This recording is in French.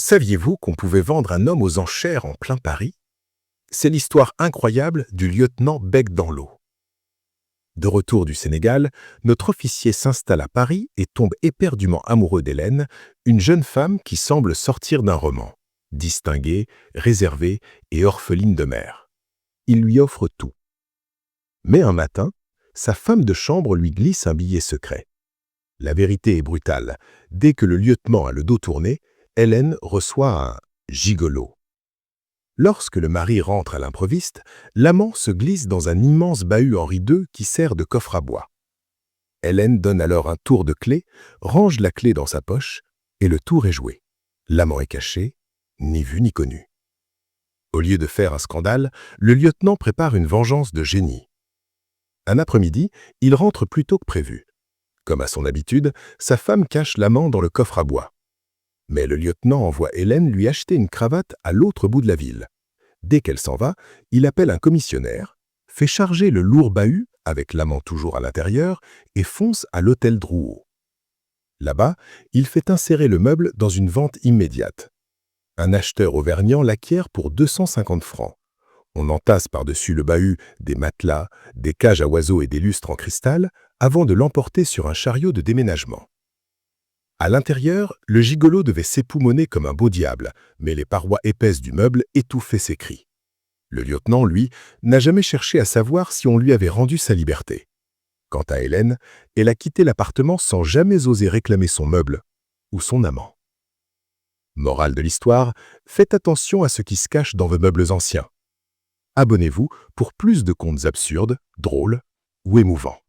Saviez-vous qu'on pouvait vendre un homme aux enchères en plein Paris? C'est l'histoire incroyable du lieutenant Bec dans l'eau. De retour du Sénégal, notre officier s'installe à Paris et tombe éperdument amoureux d'Hélène, une jeune femme qui semble sortir d'un roman, distinguée, réservée et orpheline de mère. Il lui offre tout. Mais un matin, sa femme de chambre lui glisse un billet secret. La vérité est brutale. Dès que le lieutenant a le dos tourné, Hélène reçoit un gigolo. Lorsque le mari rentre à l'improviste, l'amant se glisse dans un immense bahut Henri II qui sert de coffre à bois. Hélène donne alors un tour de clé, range la clé dans sa poche, et le tour est joué. L'amant est caché, ni vu ni connu. Au lieu de faire un scandale, le lieutenant prépare une vengeance de génie. Un après-midi, il rentre plus tôt que prévu. Comme à son habitude, sa femme cache l'amant dans le coffre à bois. Mais le lieutenant envoie Hélène lui acheter une cravate à l'autre bout de la ville. Dès qu'elle s'en va, il appelle un commissionnaire, fait charger le lourd bahut, avec l'amant toujours à l'intérieur, et fonce à l'hôtel Drouot. Là-bas, il fait insérer le meuble dans une vente immédiate. Un acheteur auvergnat l'acquiert pour 250 francs. On entasse par-dessus le bahut des matelas, des cages à oiseaux et des lustres en cristal, avant de l'emporter sur un chariot de déménagement. À l'intérieur, le gigolo devait s'époumoner comme un beau diable, mais les parois épaisses du meuble étouffaient ses cris. Le lieutenant, lui, n'a jamais cherché à savoir si on lui avait rendu sa liberté. Quant à Hélène, elle a quitté l'appartement sans jamais oser réclamer son meuble ou son amant. Morale de l'histoire, faites attention à ce qui se cache dans vos meubles anciens. Abonnez-vous pour plus de contes absurdes, drôles ou émouvants.